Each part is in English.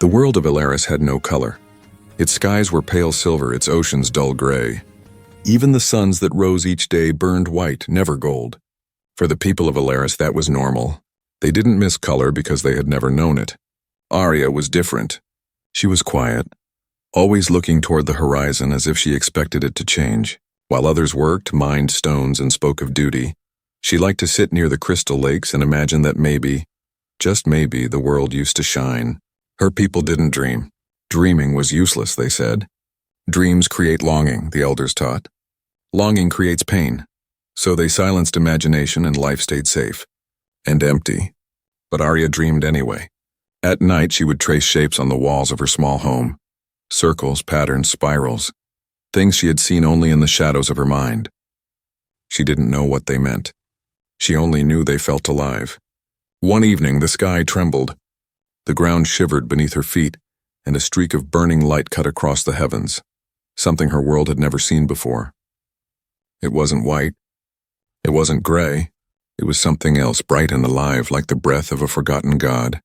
The world of Alaris had no color. Its skies were pale silver, its oceans dull gray. Even the suns that rose each day burned white, never gold. For the people of Alaris, that was normal. They didn't miss color because they had never known it. Arya was different. She was quiet, always looking toward the horizon as if she expected it to change. While others worked, mined stones, and spoke of duty, she liked to sit near the crystal lakes and imagine that maybe, just maybe, the world used to shine. Her people didn't dream. Dreaming was useless, they said. Dreams create longing, the elders taught. Longing creates pain. So they silenced imagination and life stayed safe. And empty. But Arya dreamed anyway. At night she would trace shapes on the walls of her small home. Circles, patterns, spirals. Things she had seen only in the shadows of her mind. She didn't know what they meant. She only knew they felt alive. One evening the sky trembled. The ground shivered beneath her feet, and a streak of burning light cut across the heavens, something her world had never seen before. It wasn't white. It wasn't gray. It was something else, bright and alive, like the breath of a forgotten god.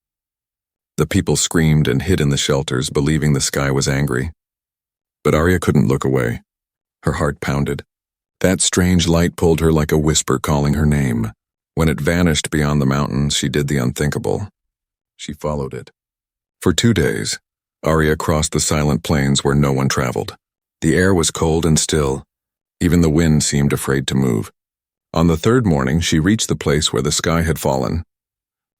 The people screamed and hid in the shelters, believing the sky was angry. But Arya couldn't look away. Her heart pounded. That strange light pulled her like a whisper calling her name. When it vanished beyond the mountains, she did the unthinkable. She followed it. For 2 days, Arya crossed the silent plains where no one traveled. The air was cold and still. Even the wind seemed afraid to move. On the 3rd morning, she reached the place where the sky had fallen.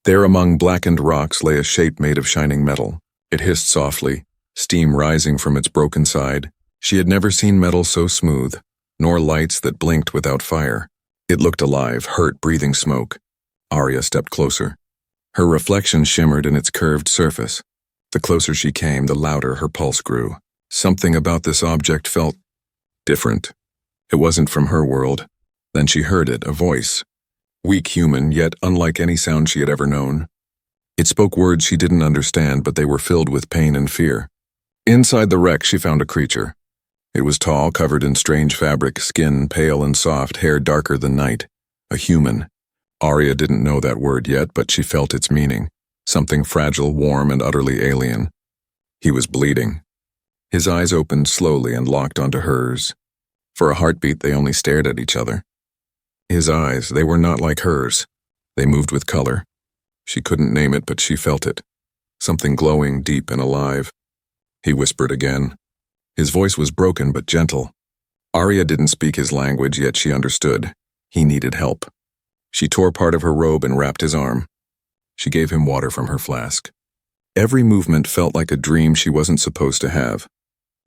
There among blackened rocks lay a shape made of shining metal. It hissed softly, steam rising from its broken side. She had never seen metal so smooth, nor lights that blinked without fire. It looked alive, hurt, breathing smoke. Arya stepped closer. Her reflection shimmered in its curved surface. The closer she came, the louder her pulse grew. Something about this object felt different. It wasn't from her world. Then she heard it, a voice. Weak human, yet unlike any sound she had ever known. It spoke words she didn't understand, but they were filled with pain and fear. Inside the wreck, she found a creature. It was tall, covered in strange fabric, skin pale and soft, hair darker than night. A human. Arya didn't know that word yet, but she felt its meaning. Something fragile, warm, and utterly alien. He was bleeding. His eyes opened slowly and locked onto hers. For a heartbeat, they only stared at each other. His eyes, they were not like hers. They moved with color. She couldn't name it, but she felt it. Something glowing, deep, and alive. He whispered again. His voice was broken but gentle. Arya didn't speak his language, yet she understood. He needed help. She tore part of her robe and wrapped his arm. She gave him water from her flask. Every movement felt like a dream she wasn't supposed to have.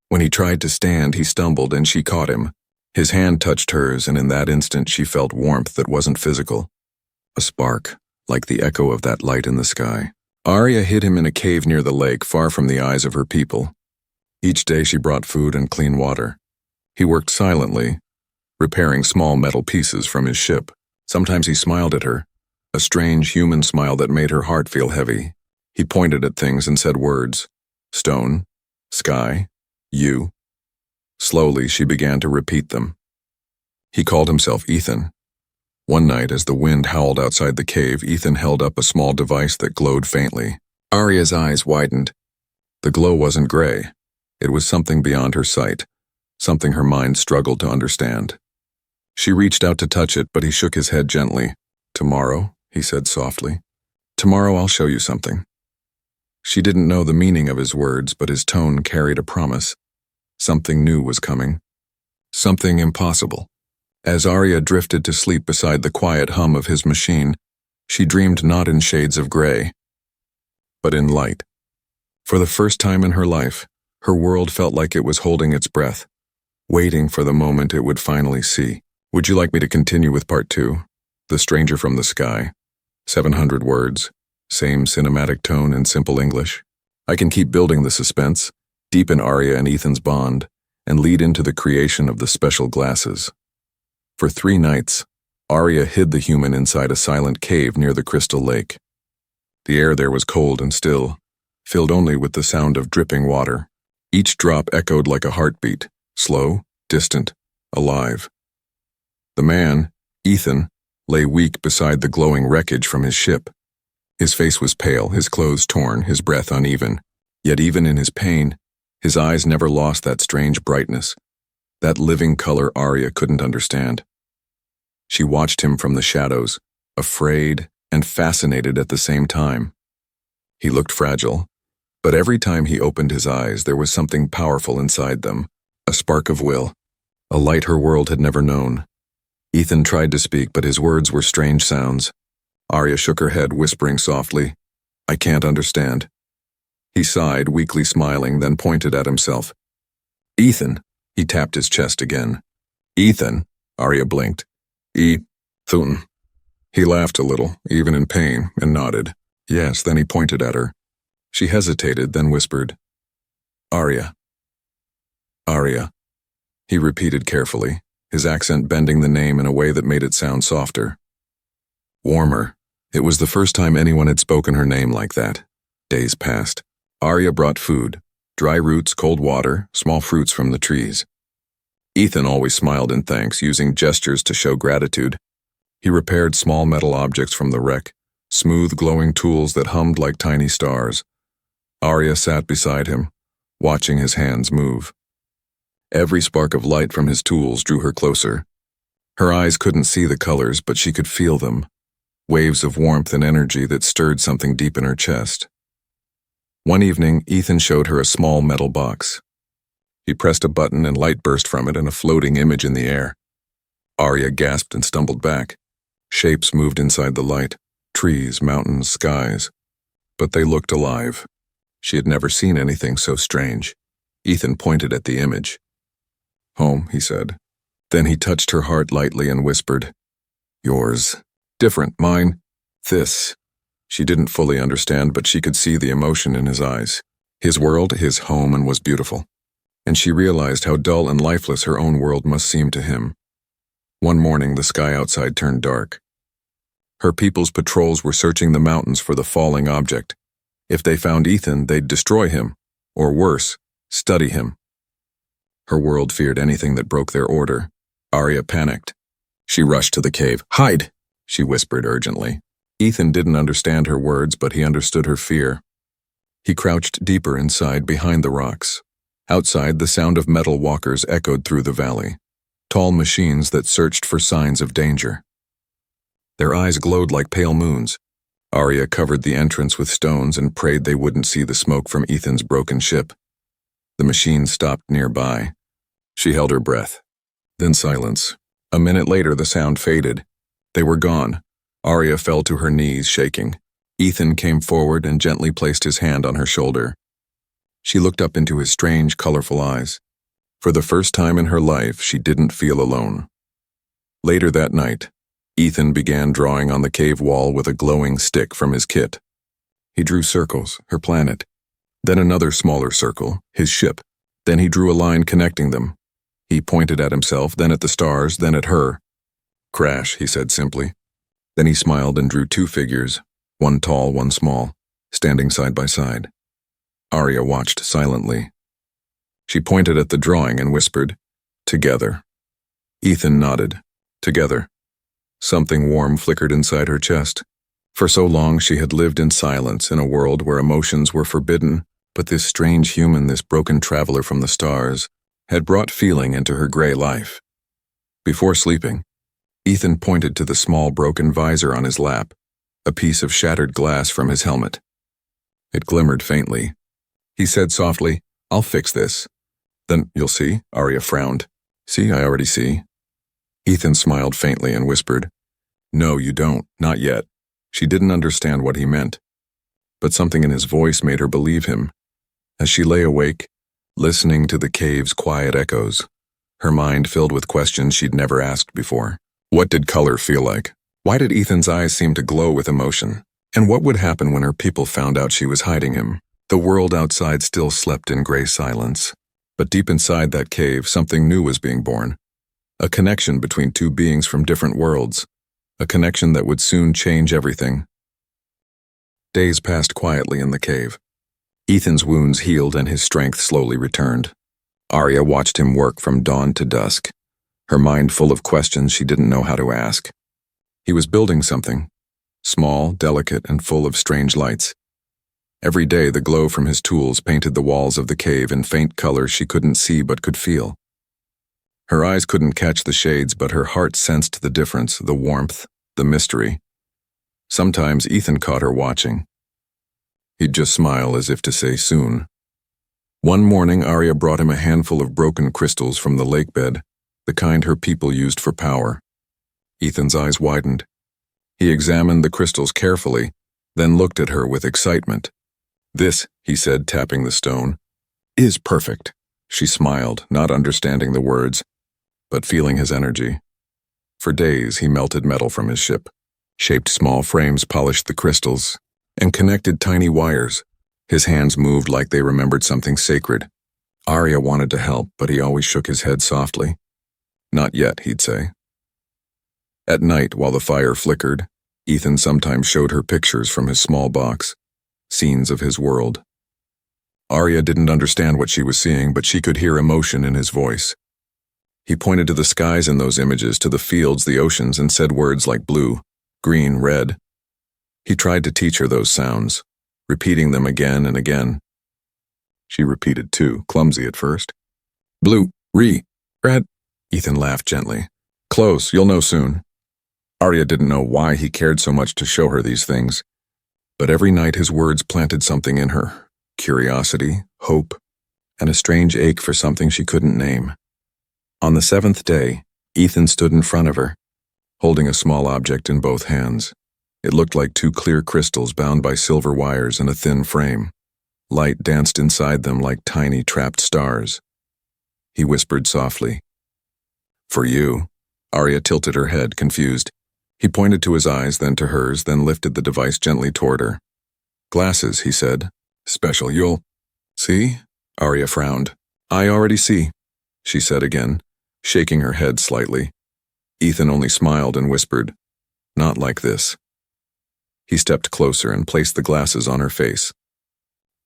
When he tried to stand, he stumbled and she caught him. His hand touched hers, and in that instant she felt warmth that wasn't physical. A spark, like the echo of that light in the sky. Arya hid him in a cave near the lake, far from the eyes of her people. Each day she brought food and clean water. He worked silently, repairing small metal pieces from his ship. Sometimes he smiled at her, a strange human smile that made her heart feel heavy. He pointed at things and said words. Stone, sky, you. Slowly she began to repeat them. He called himself Ethan. One night, as the wind howled outside the cave, Ethan held up a small device that glowed faintly. Arya's eyes widened. The glow wasn't gray. It was something beyond her sight, something her mind struggled to understand. She reached out to touch it, but he shook his head gently. Tomorrow, he said softly. Tomorrow I'll show you something. She didn't know the meaning of his words, but his tone carried a promise. Something new was coming. Something impossible. As Arya drifted to sleep beside the quiet hum of his machine, she dreamed not in shades of gray, but in light. For the first time in her life, her world felt like it was holding its breath, waiting for the moment it would finally see. Would you like me to continue with part 2? The Stranger from the Sky. 700 words, same cinematic tone and simple English. I can keep building the suspense, deepen Arya and Ethan's bond, and lead into the creation of the special glasses. For 3 nights, Arya hid the human inside a silent cave near the crystal lake. The air there was cold and still, filled only with the sound of dripping water. Each drop echoed like a heartbeat, slow, distant, alive. The man, Ethan, lay weak beside the glowing wreckage from his ship. His face was pale, his clothes torn, his breath uneven. Yet even in his pain, his eyes never lost that strange brightness, that living color Arya couldn't understand. She watched him from the shadows, afraid and fascinated at the same time. He looked fragile, but every time he opened his eyes there was something powerful inside them, a spark of will, a light her world had never known. Ethan tried to speak, but his words were strange sounds. Arya shook her head, whispering softly, "I can't understand." He sighed, weakly smiling, then pointed at himself. "Ethan," he tapped his chest again. "Ethan," Arya blinked. "Ethan." He laughed a little, even in pain, and nodded. "Yes," then he pointed at her. She hesitated, then whispered, "Arya." "Arya," he repeated carefully, his accent bending the name in a way that made it sound softer. Warmer. It was the first time anyone had spoken her name like that. Days passed. Arya brought food, dry roots, cold water, small fruits from the trees. Ethan always smiled in thanks, using gestures to show gratitude. He repaired small metal objects from the wreck, smooth glowing tools that hummed like tiny stars. Arya sat beside him, watching his hands move. Every spark of light from his tools drew her closer. Her eyes couldn't see the colors, but she could feel them, waves of warmth and energy that stirred something deep in her chest. One evening, Ethan showed her a small metal box. He pressed a button and light burst from it in a floating image in the air. Arya gasped and stumbled back. Shapes moved inside the light, trees, mountains, skies. But they looked alive. She had never seen anything so strange. Ethan pointed at the image. "Home," he said. Then he touched her heart lightly and whispered, "Yours. Different, mine. This." She didn't fully understand, but she could see the emotion in his eyes. His world, his home, and was beautiful. And she realized how dull and lifeless her own world must seem to him. One morning, the sky outside turned dark. Her people's patrols were searching the mountains for the falling object. If they found Ethan, they'd destroy him, or worse, study him. Her world feared anything that broke their order. Arya panicked. She rushed to the cave. "Hide!" she whispered urgently. Ethan didn't understand her words, but he understood her fear. He crouched deeper inside, behind the rocks. Outside, the sound of metal walkers echoed through the valley, tall machines that searched for signs of danger. Their eyes glowed like pale moons. Arya covered the entrance with stones and prayed they wouldn't see the smoke from Ethan's broken ship. The machines stopped nearby. She held her breath. Then silence. A minute later, the sound faded. They were gone. Arya fell to her knees, shaking. Ethan came forward and gently placed his hand on her shoulder. She looked up into his strange, colorful eyes. For the first time in her life, she didn't feel alone. Later that night, Ethan began drawing on the cave wall with a glowing stick from his kit. He drew circles, her planet. Then another smaller circle, his ship. Then he drew a line connecting them. He pointed at himself, then at the stars, then at her. "Crash," he said simply. Then he smiled and drew two figures, one tall, one small, standing side by side. Arya watched silently. She pointed at the drawing and whispered, "Together." Ethan nodded. "Together." Something warm flickered inside her chest. For so long she had lived in silence in a world where emotions were forbidden, but this strange human, this broken traveler from the stars, had brought feeling into her gray life. Before sleeping, Ethan pointed to the small broken visor on his lap, a piece of shattered glass from his helmet. It glimmered faintly. He said softly, "I'll fix this." "Then you'll see," Arya frowned. "See, I already see." Ethan smiled faintly and whispered, "No, you don't, not yet." She didn't understand what he meant, but something in his voice made her believe him. As she lay awake, listening to the cave's quiet echoes, her mind filled with questions she'd never asked before. What did color feel like? Why did Ethan's eyes seem to glow with emotion? And what would happen when her people found out she was hiding him? The world outside still slept in gray silence, but deep inside that cave, something new was being born. A connection between two beings from different worlds. A connection that would soon change everything. Days passed quietly in the cave. Ethan's wounds healed and his strength slowly returned. Arya watched him work from dawn to dusk, her mind full of questions she didn't know how to ask. He was building something, small, delicate, and full of strange lights. Every day the glow from his tools painted the walls of the cave in faint colors she couldn't see but could feel. Her eyes couldn't catch the shades, but her heart sensed the difference, the warmth, the mystery. Sometimes Ethan caught her watching. He'd just smile as if to say soon. One morning Arya brought him a handful of broken crystals from the lake bed, the kind her people used for power. Ethan's eyes widened. He examined the crystals carefully, then looked at her with excitement. "This," he said, tapping the stone, "is perfect." She smiled, not understanding the words, but feeling his energy. For days he melted metal from his ship, shaped small frames, polished the crystals, and connected tiny wires. His hands moved like they remembered something sacred. Arya wanted to help, but he always shook his head softly. "Not yet," he'd say. At night, while the fire flickered, Ethan sometimes showed her pictures from his small box, scenes of his world. Arya didn't understand what she was seeing, but she could hear emotion in his voice. He pointed to the skies in those images, to the fields, the oceans, and said words like blue, green, red. He tried to teach her those sounds, repeating them again and again. She repeated too, clumsy at first. "Blue, red." Ethan laughed gently. "Close, you'll know soon." Arya didn't know why he cared so much to show her these things, but every night his words planted something in her, curiosity, hope, and a strange ache for something she couldn't name. On the 7th day, Ethan stood in front of her, holding a small object in both hands. It looked like two clear crystals bound by silver wires in a thin frame. Light danced inside them like tiny trapped stars. He whispered softly, "For you." Arya tilted her head, confused. He pointed to his eyes, then to hers, then lifted the device gently toward her. "Glasses," he said. "Special, you'll see?" Arya frowned. "I already see," she said again, shaking her head slightly. Ethan only smiled and whispered, "Not like this." He stepped closer and placed the glasses on her face.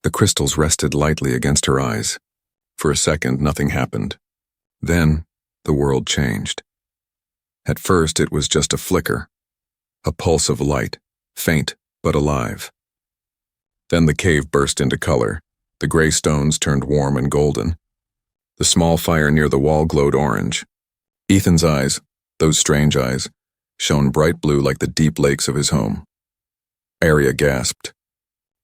The crystals rested lightly against her eyes. For a second, nothing happened. Then, the world changed. At first, it was just a flicker, a pulse of light, faint but alive. Then the cave burst into color. The gray stones turned warm and golden. The small fire near the wall glowed orange. Ethan's eyes, those strange eyes, shone bright blue like the deep lakes of his home. Arya gasped.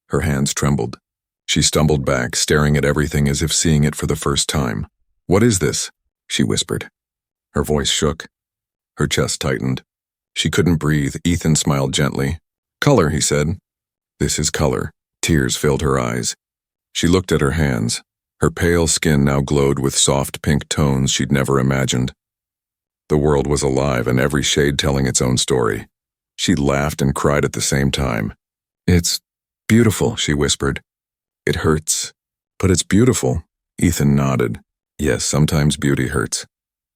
Her hands trembled. She stumbled back, staring at everything as if seeing it for the first time. "What is this?" she whispered. Her voice shook. Her chest tightened. She couldn't breathe. Ethan smiled gently. "Color," he said. "This is color." Tears filled her eyes. She looked at her hands. Her pale skin now glowed with soft pink tones she'd never imagined. The world was alive, and every shade telling its own story. She laughed and cried at the same time. "It's beautiful," she whispered. "It hurts, but it's beautiful." Ethan nodded. "Yes, sometimes beauty hurts."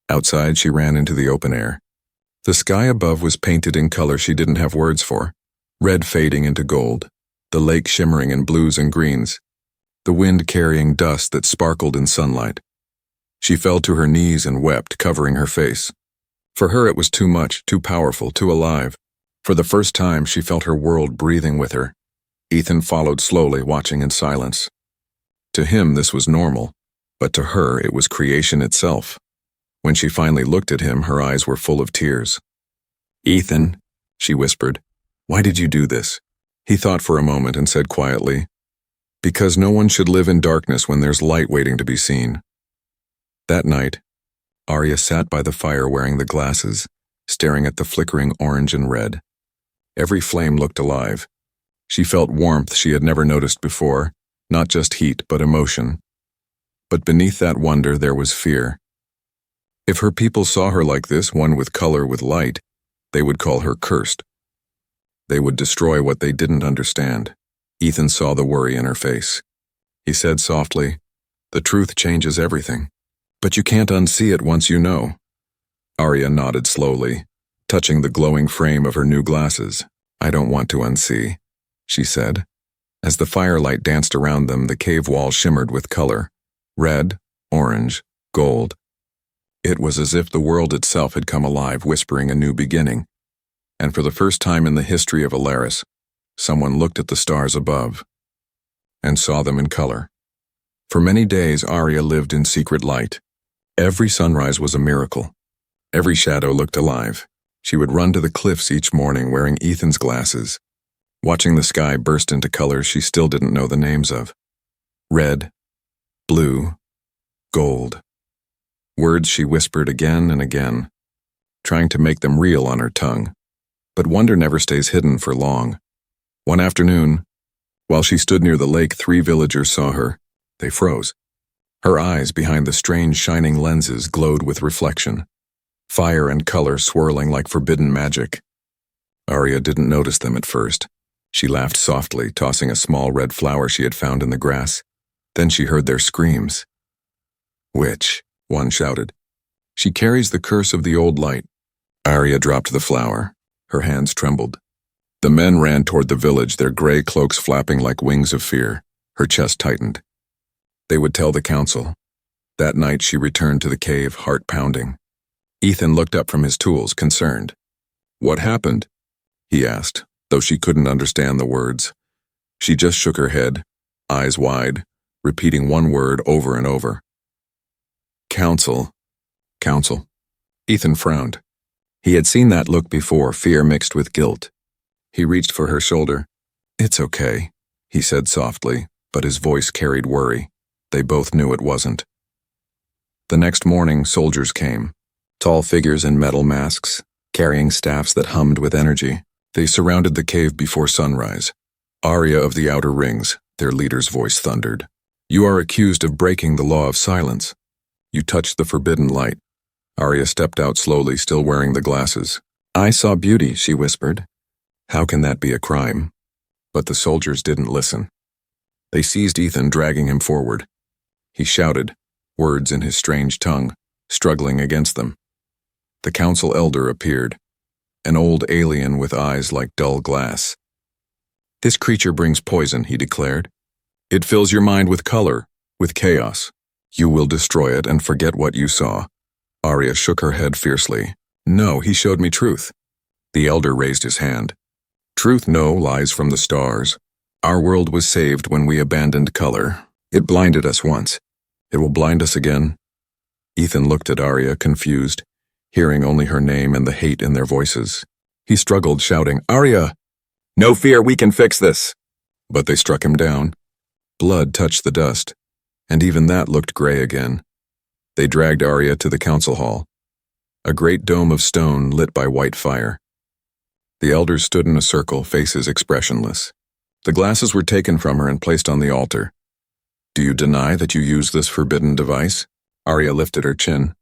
Outside, she ran into the open air. The sky above was painted in color she didn't have words for, red fading into gold, the lake shimmering in blues and greens, the wind carrying dust that sparkled in sunlight. She fell to her knees and wept, covering her face. For her it was too much, too powerful, too alive. For the first time she felt her world breathing with her. Ethan followed slowly, watching in silence. To him this was normal, but to her it was creation itself. When she finally looked at him, her eyes were full of tears. "Ethan," she whispered, "why did you do this?" He thought for a moment and said quietly, "Because no one should live in darkness when there's light waiting to be seen." That night, Arya sat by the fire wearing the glasses, staring at the flickering orange and red. Every flame looked alive. She felt warmth she had never noticed before, not just heat, but emotion. But beneath that wonder there was fear. If her people saw her like this, one with color, with light, they would call her cursed. They would destroy what they didn't understand. Ethan saw the worry in her face. He said softly, "The truth changes everything. But you can't unsee it once you know." Arya nodded slowly, touching the glowing frame of her new glasses. "I don't want to unsee," she said. As the firelight danced around them, the cave wall shimmered with color. Red, orange, gold. It was as if the world itself had come alive, whispering a new beginning. And for the first time in the history of Alaris, someone looked at the stars above. and saw them in color. For many days, Arya lived in secret light. Every sunrise was a miracle. Every shadow looked alive. She would run to the cliffs each morning wearing Ethan's glasses, watching the sky burst into colors she still didn't know the names of. Red, blue, gold. Words she whispered again and again, trying to make them real on her tongue. But wonder never stays hidden for long. One afternoon, while she stood near the lake, 3 villagers saw her. They froze. Her eyes behind the strange shining lenses glowed with reflection, fire and color swirling like forbidden magic. Arya didn't notice them at first. She laughed softly, tossing a small red flower she had found in the grass. Then she heard their screams. "Witch," one shouted. "She carries the curse of the old light." Arya dropped the flower. Her hands trembled. The men ran toward the village, their gray cloaks flapping like wings of fear. Her chest tightened. They would tell the council. That night she returned to the cave, heart pounding. Ethan looked up from his tools, concerned. "What happened?" he asked, though she couldn't understand the words. She just shook her head, eyes wide, repeating one word over and over. "Council. Council." Ethan frowned. He had seen that look before, fear mixed with guilt. He reached for her shoulder. "It's okay," he said softly, but his voice carried worry. They both knew it wasn't. The next morning, soldiers came. Tall figures in metal masks, carrying staffs that hummed with energy. They surrounded the cave before sunrise. "Arya of the Outer Rings," their leader's voice thundered. "You are accused of breaking the law of silence. You touched the forbidden light." Arya stepped out slowly, still wearing the glasses. "I saw beauty," she whispered. "How can that be a crime?" But the soldiers didn't listen. They seized Ethan, dragging him forward. He shouted, words in his strange tongue, struggling against them. The council elder appeared, an old alien with eyes like dull glass. "This creature brings poison," he declared. "It fills your mind with color, with chaos. You will destroy it and forget what you saw." Arya shook her head fiercely. "No, he showed me truth." The elder raised his hand. "Truth, no, lies from the stars. Our world was saved when we abandoned color. It blinded us once. It will blind us again." Ethan looked at Arya, confused, hearing only her name and the hate in their voices. He struggled, shouting, "Arya! No fear, we can fix this!" But they struck him down. Blood touched the dust, and even that looked gray again. They dragged Arya to the council hall, a great dome of stone lit by white fire. The elders stood in a circle, faces expressionless. The glasses were taken from her and placed on the altar. "Do you deny that you used this forbidden device?" Arya lifted her chin.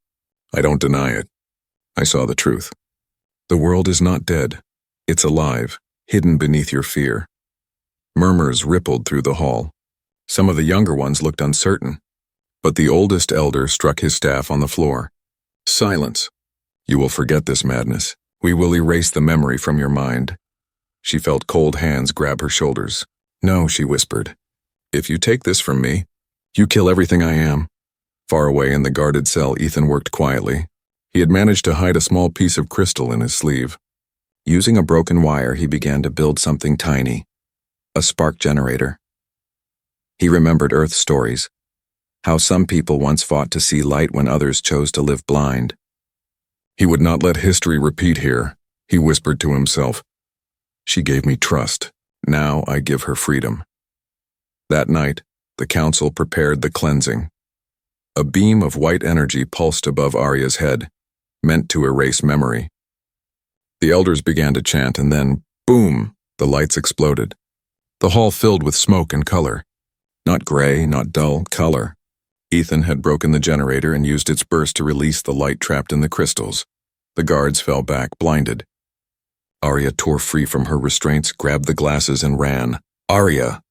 "I don't deny it. I saw the truth. The world is not dead. It's alive, hidden beneath your fear." Murmurs rippled through the hall. Some of the younger ones looked uncertain, but the oldest elder struck his staff on the floor. "Silence. You will forget this madness. We will erase the memory from your mind." She felt cold hands grab her shoulders. "No," she whispered. "If you take this from me, you kill everything I am." Far away in the guarded cell, Ethan worked quietly. He had managed to hide a small piece of crystal in his sleeve. Using a broken wire, he began to build something tiny, a spark generator. He remembered Earth stories, how some people once fought to see light when others chose to live blind. He would not let history repeat here, he whispered to himself. She gave me trust. Now I give her freedom. That night, the council prepared the cleansing. A beam of white energy pulsed above Arya's head, meant to erase memory. The elders began to chant, and then, boom, the lights exploded. The hall filled with smoke and color. Not gray, not dull, color. Ethan had broken the generator and used its burst to release the light trapped in the crystals. The guards fell back, blinded. Arya tore free from her restraints, grabbed the glasses, and ran. "Arya!"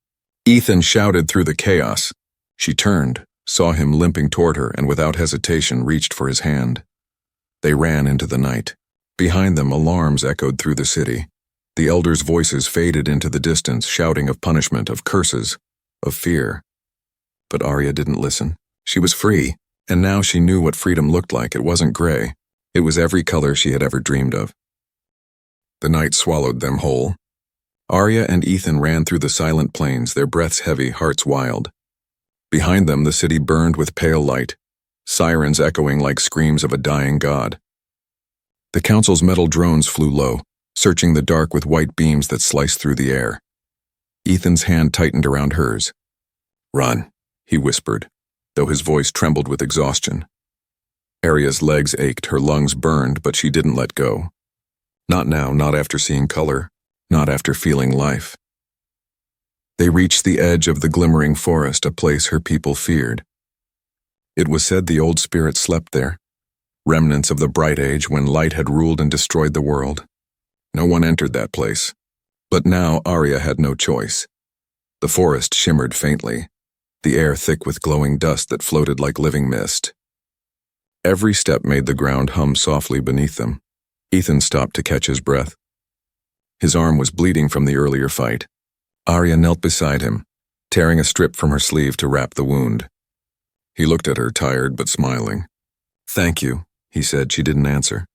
Ethan shouted through the chaos. She turned, saw him limping toward her, and without hesitation reached for his hand. They ran into the night. Behind them, alarms echoed through the city. The elders' voices faded into the distance, shouting of punishment, of curses, of fear. But Arya didn't listen. She was free, and now she knew what freedom looked like. It wasn't gray. It was every color she had ever dreamed of. The night swallowed them whole. Arya and Ethan ran through the silent plains, their breaths heavy, hearts wild. Behind them, the city burned with pale light, sirens echoing like screams of a dying god. The council's metal drones flew low, searching the dark with white beams that sliced through the air. Ethan's hand tightened around hers. "Run," he whispered, though his voice trembled with exhaustion. Arya's legs ached, her lungs burned, but she didn't let go. Not now, not after seeing color, not after feeling life. They reached the edge of the glimmering forest, a place her people feared. It was said the old spirit slept there, remnants of the bright age when light had ruled and destroyed the world. No one entered that place. But now Arya had no choice. The forest shimmered faintly, the air thick with glowing dust that floated like living mist. Every step made the ground hum softly beneath them. Ethan stopped to catch his breath. His arm was bleeding from the earlier fight. Arya knelt beside him, tearing a strip from her sleeve to wrap the wound. He looked at her, tired but smiling. "Thank you," he said. She didn't answer.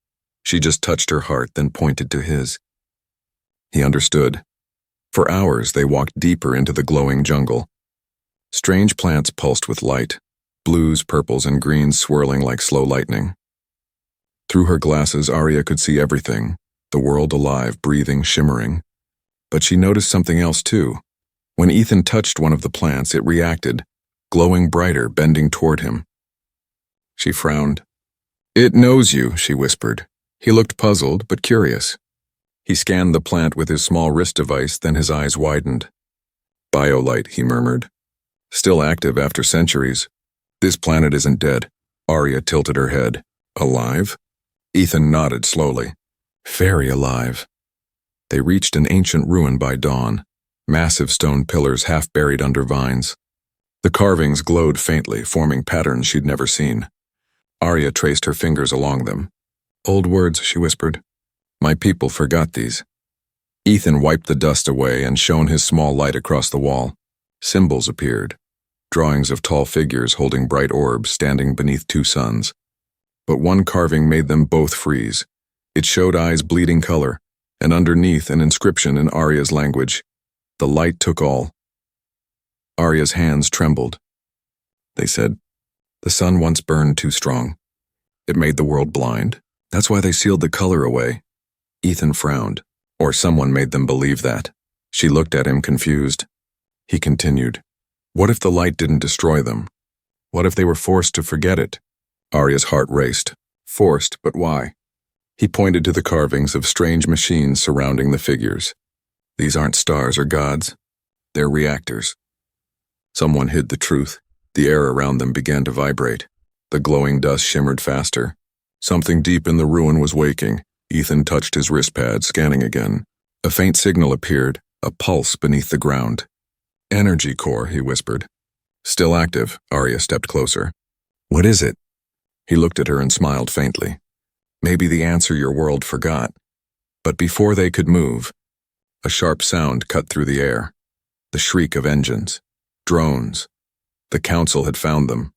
She just touched her heart, then pointed to his. He understood. For hours, they walked deeper into the glowing jungle. Strange plants pulsed with light, blues, purples, and greens swirling like slow lightning. Through her glasses, Arya could see everything, the world alive, breathing, shimmering. But she noticed something else too. When Ethan touched one of the plants, it reacted, glowing brighter, bending toward him. She frowned. "It knows you," she whispered. He looked puzzled, but curious. He scanned the plant with his small wrist device, then his eyes widened. "Biolight," he murmured. "Still active after centuries. This planet isn't dead." Arya tilted her head. "Alive?" Ethan nodded slowly. "Very alive." They reached an ancient ruin by dawn, massive stone pillars half buried under vines. The carvings glowed faintly, forming patterns she'd never seen. Arya traced her fingers along them. "Old words," she whispered. "My people forgot these." Ethan wiped the dust away and shone his small light across the wall. Symbols appeared, drawings of tall figures holding bright orbs standing beneath two suns. But one carving made them both freeze. It showed eyes bleeding color, and underneath an inscription in Arya's language. "The light took all." Arya's hands trembled. They said, "The sun once burned too strong. It made the world blind. That's why they sealed the color away." Ethan frowned. Or someone made them believe that. She looked at him confused. He continued, "What if the light didn't destroy them? What if they were forced to forget it?" Arya's heart raced. Forced, but why? He pointed to the carvings of strange machines surrounding the figures. "These aren't stars or gods. They're reactors." Someone hid the truth. The air around them began to vibrate. The glowing dust shimmered faster. Something deep in the ruin was waking. Ethan touched his wrist pad, scanning again. A faint signal appeared, a pulse beneath the ground. "Energy core," he whispered. "Still active." Arya stepped closer. "What is it?" He looked at her and smiled faintly. "Maybe the answer your world forgot." But before they could move, a sharp sound cut through the air. The shriek of engines. Drones. The council had found them.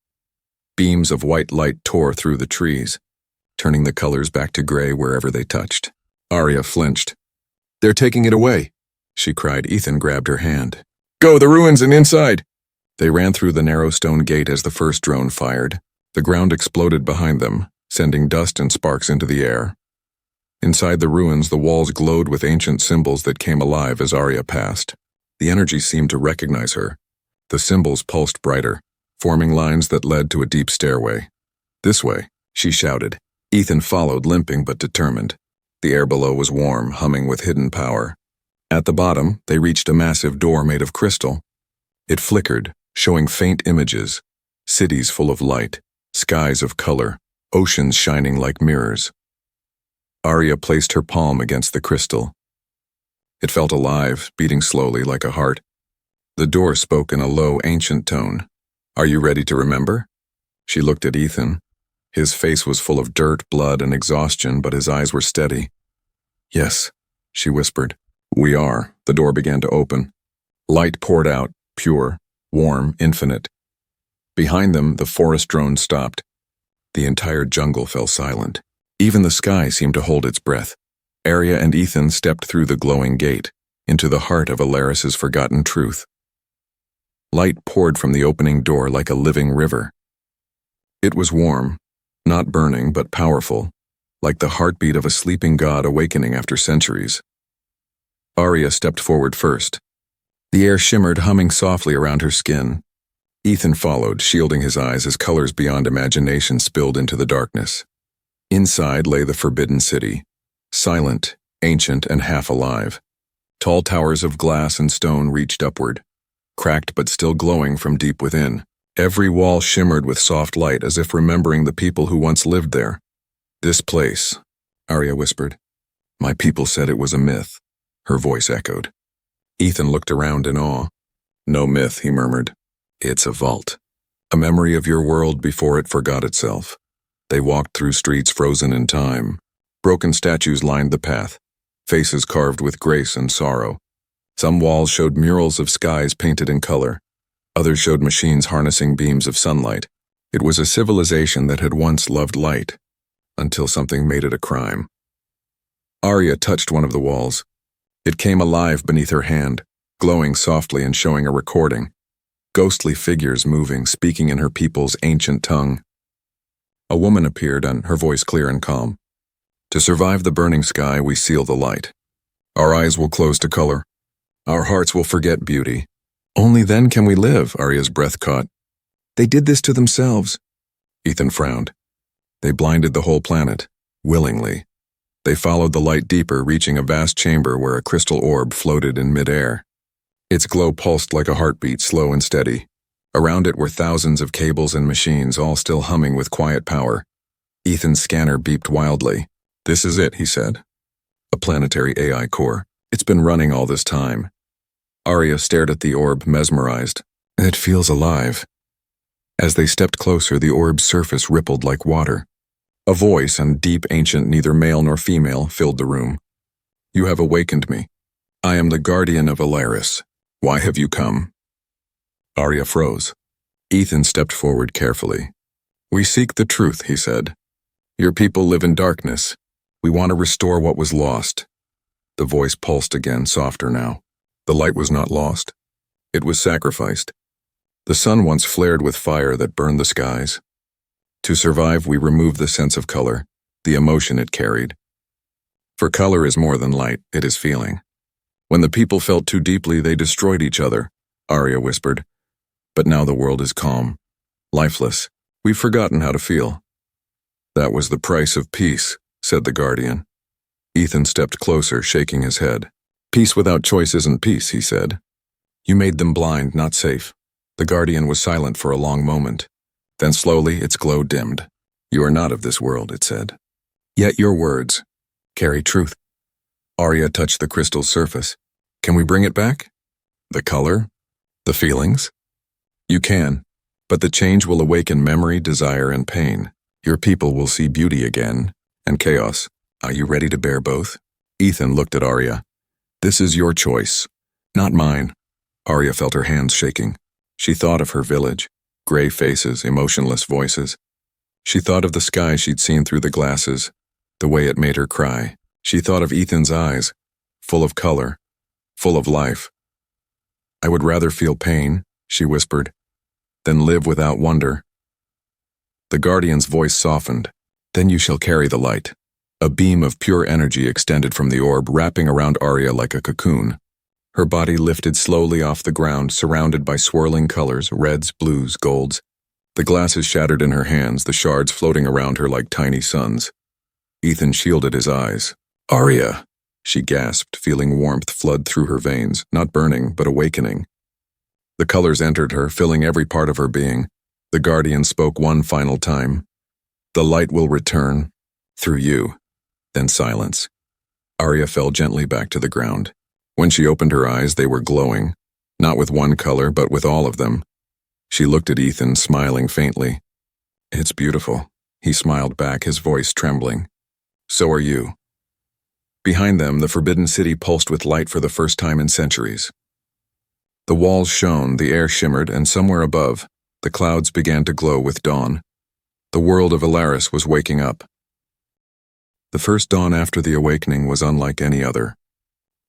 Beams of white light tore through the trees, turning the colors back to gray wherever they touched. Arya flinched. "They're taking it away," she cried. Ethan grabbed her hand. "Go, the ruins and inside!" They ran through the narrow stone gate as the first drone fired. The ground exploded behind them, sending dust and sparks into the air. Inside the ruins, the walls glowed with ancient symbols that came alive as Arya passed. The energy seemed to recognize her. The symbols pulsed brighter, forming lines that led to a deep stairway. "This way," she shouted. Ethan followed, limping but determined. The air below was warm, humming with hidden power. At the bottom, they reached a massive door made of crystal. It flickered, showing faint images, cities full of light, skies of color, oceans shining like mirrors. Arya placed her palm against the crystal. It felt alive, beating slowly like a heart. The door spoke in a low, ancient tone. "Are you ready to remember?" She looked at Ethan. His face was full of dirt, blood, and exhaustion, but his eyes were steady. "Yes," she whispered. "We are." The door began to open. Light poured out, pure, warm, infinite. Behind them, the forest drone stopped. The entire jungle fell silent. Even the sky seemed to hold its breath. Arya and Ethan stepped through the glowing gate. into the heart of Alaris's forgotten truth. Light poured from the opening door like a living river. It was warm, not burning but powerful, like the heartbeat of a sleeping god awakening after centuries. Arya stepped forward first. The air shimmered, humming softly around her skin. Ethan followed, shielding his eyes as colors beyond imagination spilled into the darkness. Inside lay the Forbidden City, silent, ancient, and half alive. Tall towers of glass and stone reached upward, cracked but still glowing from deep within. Every wall shimmered with soft light, as if remembering the people who once lived there. "This place," Arya whispered. "My people said it was a myth," her voice echoed. Ethan looked around in awe. "No myth," he murmured. "It's a vault. A memory of your world before it forgot itself." They walked through streets frozen in time. Broken statues lined the path, faces carved with grace and sorrow. Some walls showed murals of skies painted in color. Others showed machines harnessing beams of sunlight. It was a civilization that had once loved light, until something made it a crime. Arya touched one of the walls. It came alive beneath her hand, glowing softly and showing a recording. Ghostly figures moving, speaking in her people's ancient tongue. A woman appeared, and her voice clear and calm. "To survive the burning sky, we seal the light. Our eyes will close to color. Our hearts will forget beauty. Only then can we live," Arya's breath caught. "They did this to themselves." Ethan frowned. "They blinded the whole planet, willingly. They followed the light deeper, reaching a vast chamber where a crystal orb floated in midair. Its glow pulsed like a heartbeat, slow and steady. Around it were thousands of cables and machines, all still humming with quiet power. Ethan's scanner beeped wildly. "This is it," he said. "A planetary AI core. It's been running all this time." Arya stared at the orb, mesmerized. "It feels alive." As they stepped closer, the orb's surface rippled like water. A voice, and deep, ancient, neither male nor female, filled the room. "You have awakened me. I am the guardian of Alaris. Why have you come?" Arya froze. Ethan stepped forward carefully. "We seek the truth," he said. "Your people live in darkness. We want to restore what was lost." The voice pulsed again, softer now. The light was not lost. It was sacrificed. The sun once flared with fire that burned the skies. To survive, we removed the sense of color, the emotion it carried. For color is more than light, it is feeling. When the people felt too deeply, they destroyed each other, Arya whispered. But now the world is calm, lifeless. We've forgotten how to feel. "That was the price of peace," said the Guardian. Ethan stepped closer, shaking his head. "Peace without choice isn't peace," he said. "You made them blind, not safe." The Guardian was silent for a long moment. Then slowly its glow dimmed. "You are not of this world," it said. "Yet your words carry truth." Arya touched the crystal's surface. "Can we bring it back? The color? The feelings?" "You can, but the change will awaken memory, desire, and pain. Your people will see beauty again, and chaos. Are you ready to bear both?" Ethan looked at Arya. "This is your choice, not mine." Arya felt her hands shaking. She thought of her village, gray faces, emotionless voices. She thought of the sky she'd seen through the glasses, the way it made her cry. She thought of Ethan's eyes, full of color, full of life. "I would rather feel pain," she whispered, "than live without wonder." The Guardian's voice softened. "Then you shall carry the light." A beam of pure energy extended from the orb, wrapping around Arya like a cocoon. Her body lifted slowly off the ground, surrounded by swirling colors, reds, blues, golds. The glasses shattered in her hands, the shards floating around her like tiny suns. Ethan shielded his eyes. "Arya!" she gasped, feeling warmth flood through her veins, not burning, but awakening. The colors entered her, filling every part of her being. The Guardian spoke one final time. "The light will return, through you." Then silence. Arya fell gently back to the ground. When she opened her eyes, they were glowing, not with one color, but with all of them. She looked at Ethan, smiling faintly. "It's beautiful," he smiled back, his voice trembling. "So are you." Behind them, the Forbidden City pulsed with light for the first time in centuries. The walls shone, the air shimmered, and somewhere above, the clouds began to glow with dawn. The world of Alaris was waking up. The first dawn after the awakening was unlike any other.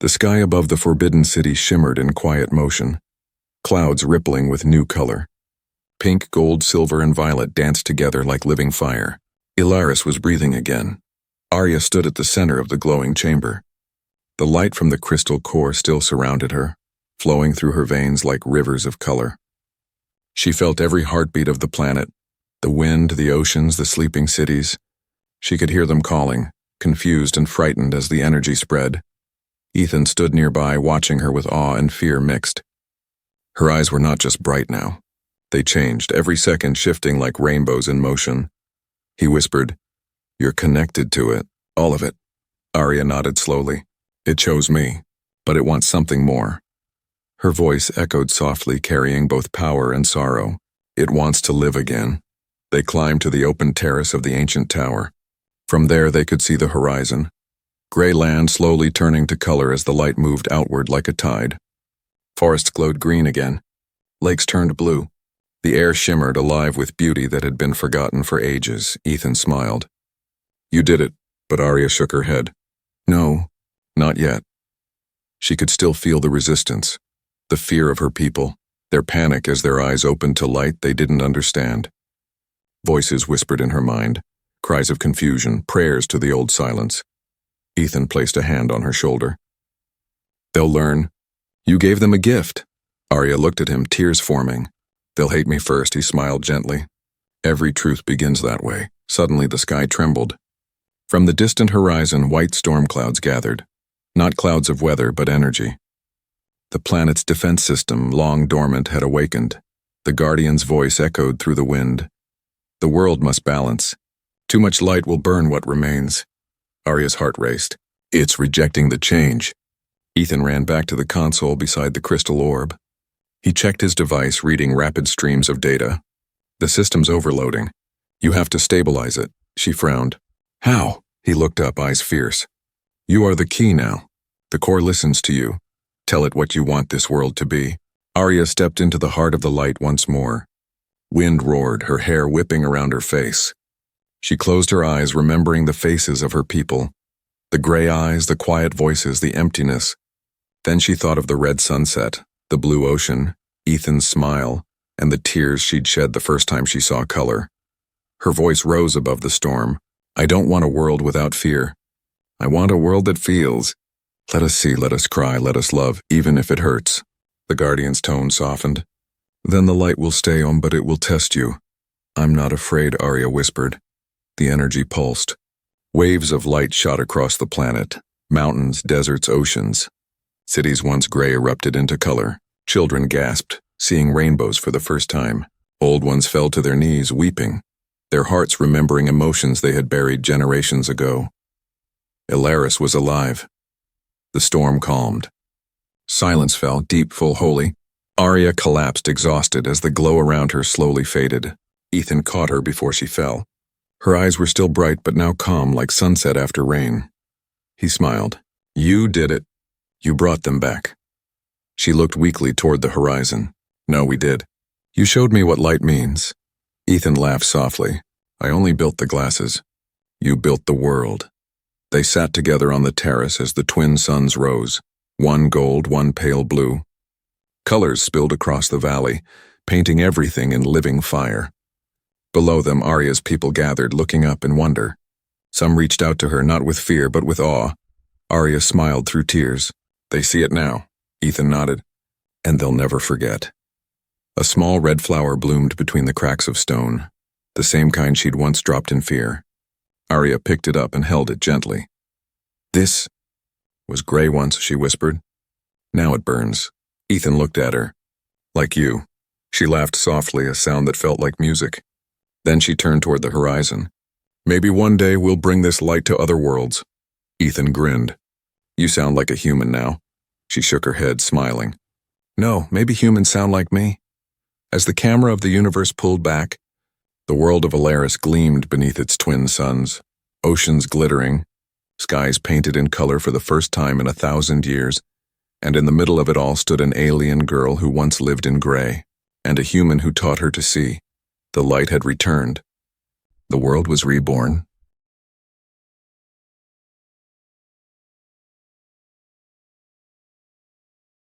The sky above the forbidden city shimmered in quiet motion, clouds rippling with new color. Pink, gold, silver, and violet danced together like living fire. Ilaris was breathing again. Arya stood at the center of the glowing chamber. The light from the crystal core still surrounded her, flowing through her veins like rivers of color. She felt every heartbeat of the planet, the wind, the oceans, the sleeping cities. She could hear them calling, confused and frightened as the energy spread. Ethan stood nearby, watching her with awe and fear mixed. Her eyes were not just bright now. They changed, every second shifting like rainbows in motion. He whispered, "You're connected to it, all of it." Arya nodded slowly. "It chose me, but it wants something more." Her voice echoed softly, carrying both power and sorrow. "It wants to live again." They climbed to the open terrace of the ancient tower. From there they could see the horizon. Gray land slowly turning to color as the light moved outward like a tide. Forests glowed green again. Lakes turned blue. The air shimmered, alive with beauty that had been forgotten for ages. Ethan smiled. "You did it," but Arya shook her head. "No, not yet." She could still feel the resistance, the fear of her people, their panic as their eyes opened to light they didn't understand. Voices whispered in her mind, cries of confusion, prayers to the old silence. Ethan placed a hand on her shoulder. "They'll learn. You gave them a gift." Arya looked at him, tears forming. "They'll hate me first," he smiled gently. "Every truth begins that way." Suddenly the sky trembled. From the distant horizon, white storm clouds gathered. Not clouds of weather, but energy. The planet's defense system, long dormant, had awakened. The Guardian's voice echoed through the wind. "The world must balance. Too much light will burn what remains." Arya's heart raced. "It's rejecting the change." Ethan ran back to the console beside the crystal orb. He checked his device, reading rapid streams of data. "The system's overloading. You have to stabilize it." She frowned. "How?" He looked up, eyes fierce. "You are the key now. The core listens to you. Tell it what you want this world to be." Arya stepped into the heart of the light once more. Wind roared, her hair whipping around her face. She closed her eyes, remembering the faces of her people. The gray eyes, the quiet voices, the emptiness. Then she thought of the red sunset, the blue ocean, Ethan's smile, and the tears she'd shed the first time she saw color. Her voice rose above the storm. "I don't want a world without fear. I want a world that feels. Let us see, let us cry, let us love, even if it hurts." The Guardian's tone softened. "Then the light will stay on, but it will test you." "I'm not afraid," Arya whispered. The energy pulsed. Waves of light shot across the planet. Mountains, deserts, oceans. Cities once gray erupted into color. Children gasped, seeing rainbows for the first time. Old ones fell to their knees, weeping, their hearts remembering emotions they had buried generations ago. Ilaris was alive. The storm calmed. Silence fell, deep, full, holy. Arya collapsed, exhausted, as the glow around her slowly faded. Ethan caught her before she fell. Her eyes were still bright, but now calm, like sunset after rain. He smiled. "You did it. You brought them back." She looked weakly toward the horizon. "No, we did. You showed me what light means." Ethan laughed softly. "I only built the glasses. You built the world." They sat together on the terrace as the twin suns rose, one gold, one pale blue. Colors spilled across the valley, painting everything in living fire. Below them, Arya's people gathered, looking up in wonder. Some reached out to her, not with fear, but with awe. Arya smiled through tears. "They see it now," Ethan nodded. "And they'll never forget." A small red flower bloomed between the cracks of stone, the same kind she'd once dropped in fear. Arya picked it up and held it gently. "This was gray once," she whispered. "Now it burns." Ethan looked at her. "Like you." She laughed softly, a sound that felt like music. Then she turned toward the horizon. "Maybe one day we'll bring this light to other worlds." Ethan grinned. "You sound like a human now." She shook her head, smiling. "No, maybe humans sound like me." As the camera of the universe pulled back, the world of Ilaris gleamed beneath its twin suns, oceans glittering, skies painted in color for the first time in 1,000 years, and in the middle of it all stood an alien girl who once lived in gray, and a human who taught her to see. The light had returned. The world was reborn.